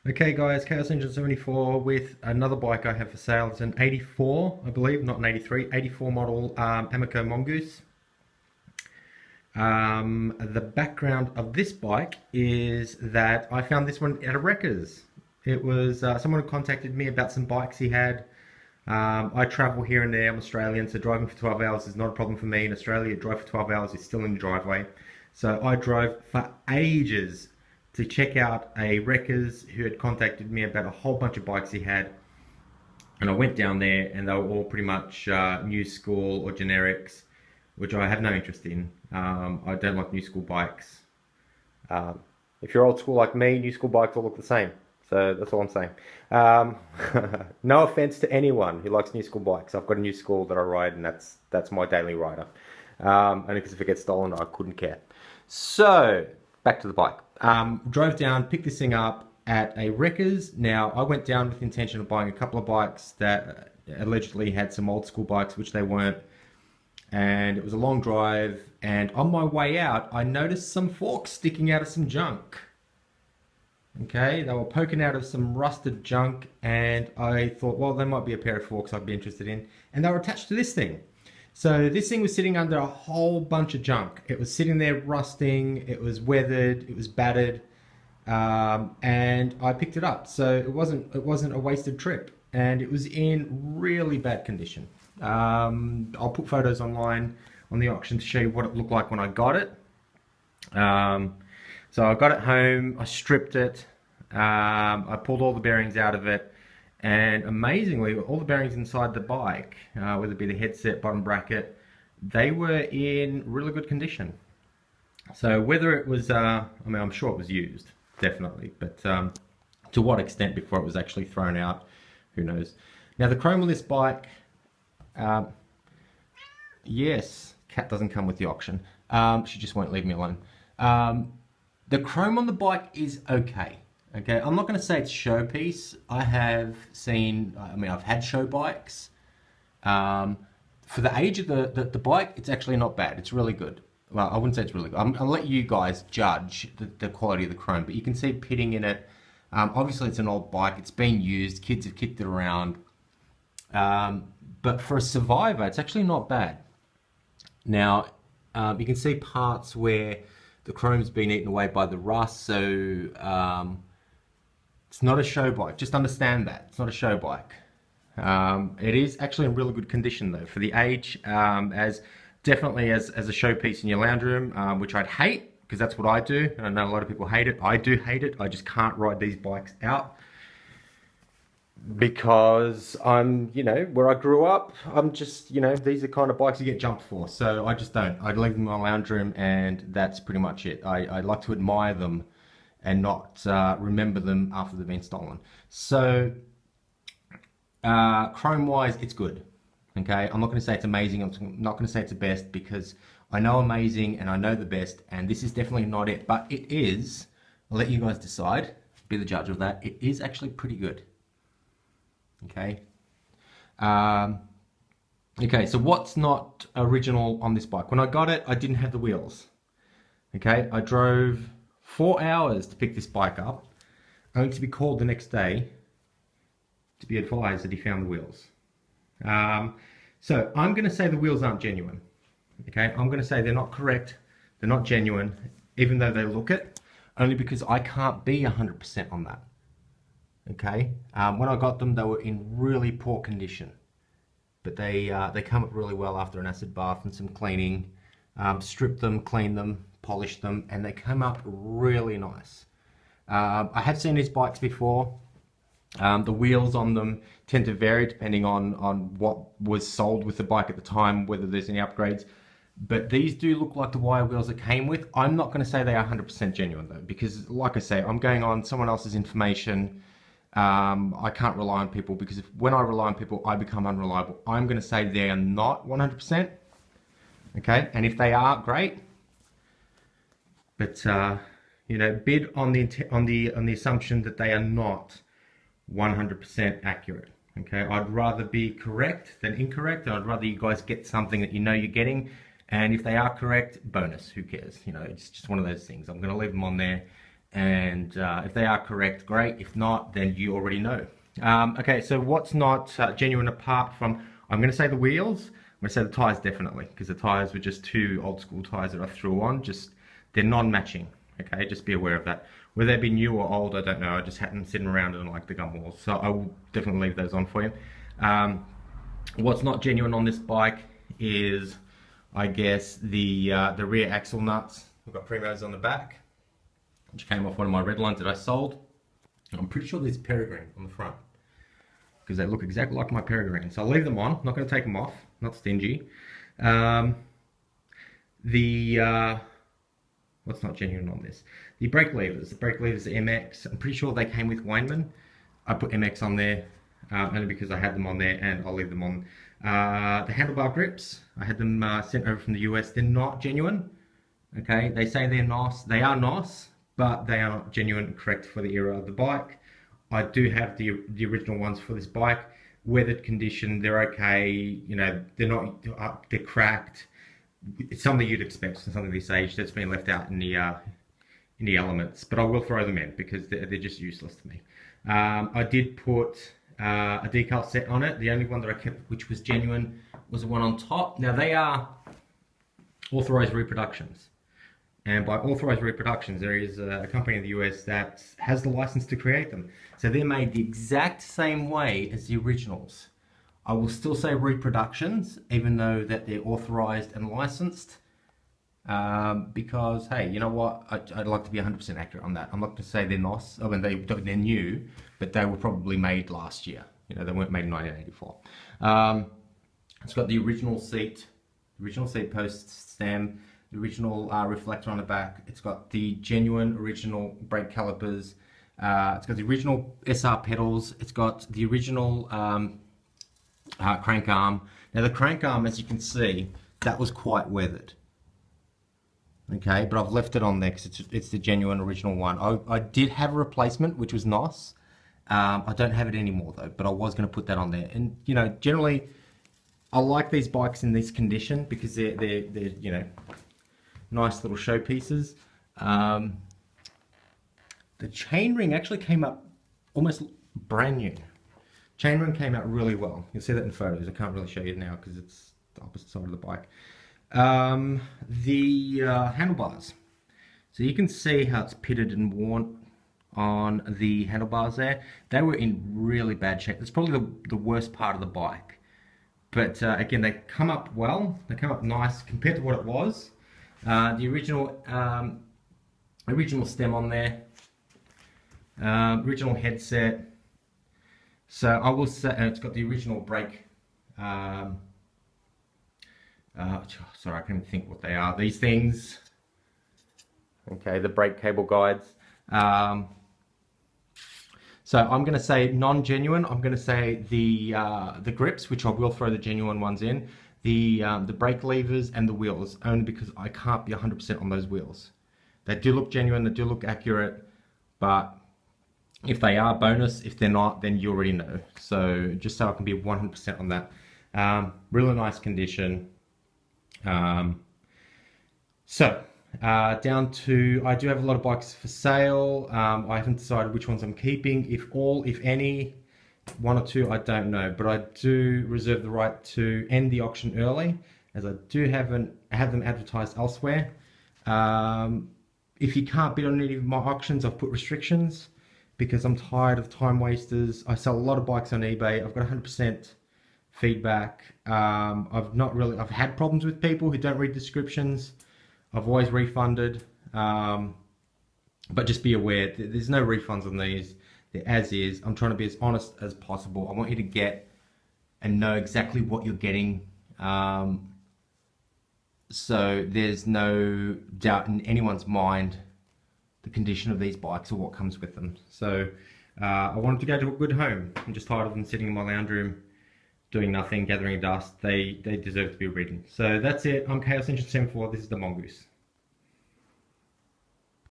Okay guys, Chaos Engine 74 with another bike I have for sale. It's an 84, I believe, not an 83, 84 model Ammaco Mongoose. The background of this bike is that I found this one at a Wreckers. It was someone who contacted me about some bikes he had. I travel here and there, I'm Australian, so driving for 12 hours is not a problem for me. In Australia, drive for 12 hours is still in the driveway. So I drove for ages to check out a Wreckers who had contacted me about a whole bunch of bikes he had. And I went down there and they were all pretty much new school or generics, which I have no interest in. I don't like new school bikes. Um, if you're old school like me, new school bikes all look the same. So that's all I'm saying. Um, no offense to anyone who likes new school bikes. I've got a new school that I ride, and that's my daily rider. Only because if it gets stolen, I couldn't care. So back to the bike. Drove down, picked this thing up at a Wreckers. Now I went down with the intention of buying a couple of bikes that allegedly had some old school bikes, which they weren't. And it was a long drive. And on my way out, I noticed some forks sticking out of some junk. Okay, they were poking out of some rusted junk, and I thought, well, there might be a pair of forks I'd be interested in, and they were attached to this thing. So this thing was sitting under a whole bunch of junk. It was sitting there rusting, it was weathered, it was battered, and I picked it up. So it wasn't a wasted trip, and it was in really bad condition. I'll put photos online on the auction to show you what it looked like when I got it. So I got it home, I stripped it, I pulled all the bearings out of it, and amazingly, all the bearings inside the bike, whether it be the headset, bottom bracket, they were in really good condition. So whether it was, I mean, I'm sure it was used, definitely, but to what extent before it was actually thrown out, who knows. Now the chrome on this bike, yes, Cat doesn't come with the auction. She just won't leave me alone. The chrome on the bike is okay. Okay, I'm not going to say it's showpiece. I have seen, I mean, I've had show bikes. For the age of the bike, it's actually not bad. It's really good. Well, I wouldn't say it's really good. I'll let you guys judge the quality of the chrome, but you can see pitting in it. Obviously, it's an old bike. It's been used. Kids have kicked it around. But for a survivor, it's actually not bad. Now, you can see parts where the chrome's been eaten away by the rust, so it's not a show bike. Just understand that. It's not a show bike. It is actually in really good condition though, for the age, as definitely as a showpiece in your lounge room, which I'd hate, because that's what I do, and I know a lot of people hate it. I do hate it. I just can't ride these bikes out. Because I'm, you know, where I grew up, I'm just, you know, these are kind of bikes you get jumped for. So I just don't. I'd leave them in my lounge room and that's pretty much it. I like to admire them and not remember them after they've been stolen. So chrome-wise, it's good. Okay, I'm not going to say it's amazing. I'm not going to say it's the best because I know amazing and I know the best. And this is definitely not it. But it is, I'll let you guys decide, be the judge of that. It is actually pretty good. Okay. Okay, so what's not original on this bike? When I got it, I didn't have the wheels. Okay, I drove 4 hours to pick this bike up, only to be called the next day to be advised that he found the wheels. So I'm going to say the wheels aren't genuine. Okay, I'm going to say they're not correct, they're not genuine, even though they look it, only because I can't be 100% on that. Okay, when I got them, they were in really poor condition, but they come up really well after an acid bath and some cleaning. Stripped them, cleaned them, polished them, and they come up really nice. I have seen these bikes before. The wheels on them tend to vary depending on what was sold with the bike at the time, whether there's any upgrades. But these do look like the wire wheels it came with. I'm not going to say they are 100% genuine though, because like I say, I'm going on someone else's information. I can't rely on people because when I rely on people, I become unreliable. I'm going to say they are not 100%. Okay, and if they are, great. But you know, bid on the assumption that they are not 100% accurate. Okay, I'd rather be correct than incorrect, and I'd rather you guys get something that you know you're getting. And if they are correct, bonus. Who cares? You know, it's just one of those things. I'm going to leave them on there. And if they are correct, great. If not, then you already know. Okay, so what's not genuine apart from, I'm going to say the wheels, I'm going to say the tires definitely, because the tires were just two old school tires that I threw on, just, they're non-matching, okay, just be aware of that. Whether they be new or old, I don't know, I just had them sitting around and like the gum walls, so I will definitely leave those on for you. What's not genuine on this bike is, I guess, the rear axle nuts. We've got primos on the back, which came off one of my red lines that I sold. I'm pretty sure there's peregrine on the front, because they look exactly like my peregrine. So I'll leave them on, I'm not going to take them off, not stingy. What's not genuine on this? The brake levers are MX. I'm pretty sure they came with Wayman. I put MX on there only because I had them on there, and I'll leave them on. The handlebar grips, I had them sent over from the US. They're not genuine. Okay, they say they're NOS. They are NOS, but they are not genuine, correct for the era of the bike. I do have the original ones for this bike. Weathered condition, they're okay. You know, they're not up, they're cracked. It's something you'd expect from something this age that's been left out in the elements. But I will throw them in because they're just useless to me. I did put a decal set on it. The only one that I kept, which was genuine, was the one on top. Now they are authorized reproductions. And by authorized reproductions, there is a company in the US that has the license to create them. So they're made the exact same way as the originals. I will still say reproductions, even though that they're authorized and licensed. Because, hey, you know what? I'd like to be 100% accurate on that. I'm not going to say they're NOS. I mean, they're new, but they were probably made last year. You know, they weren't made in 1984. It's got the original seat post stem, the original reflector on the back. It's got the genuine original brake calipers. It's got the original SR pedals. It's got the original crank arm. Now the crank arm, as you can see, that was quite weathered. Okay, but I've left it on there because it's the genuine original one. I did have a replacement, which was NOS. I don't have it anymore though, but I was going to put that on there. And you know, generally, I like these bikes in this condition because they're you know, nice little showpieces. The chainring actually came up almost brand new. Chainring came out really well. You'll see that in photos. I can't really show you now because it's the opposite side of the bike. The handlebars. So you can see how it's pitted and worn on the handlebars there. They were in really bad shape. It's probably the worst part of the bike. But again, they come up well. They come up nice compared to what it was. The original stem on there. Original headset. So I will say, it's got the original brake. Sorry, I can't even think what they are. These things. Okay, the brake cable guides. So I'm going to say non-genuine. I'm going to say the grips, which I will throw the genuine ones in. The brake levers and the wheels, only because I can't be 100% on those wheels. They do look genuine, they do look accurate, but if they are, bonus. If they're not, then you already know. So just so I can be 100% on that. Really nice condition. Down to, I do have a lot of bikes for sale. I haven't decided which ones I'm keeping. If all, if any, one or two, I don't know. But I do reserve the right to end the auction early, as I do have them advertised elsewhere. If you can't bid on any of my auctions, I've put restrictions because I'm tired of time wasters. I sell a lot of bikes on eBay. I've got 100% feedback. I've had problems with people who don't read descriptions. I've always refunded, but just be aware, there's no refunds on these. They're as is. I'm trying to be as honest as possible. I want you to get and know exactly what you're getting. So there's no doubt in anyone's mind the condition of these bikes or what comes with them. So I wanted to go to a good home. I'm just tired of them sitting in my lounge room doing nothing, gathering dust. They deserve to be ridden. So that's it. I'm Chaos Engine 74. This is the Mongoose.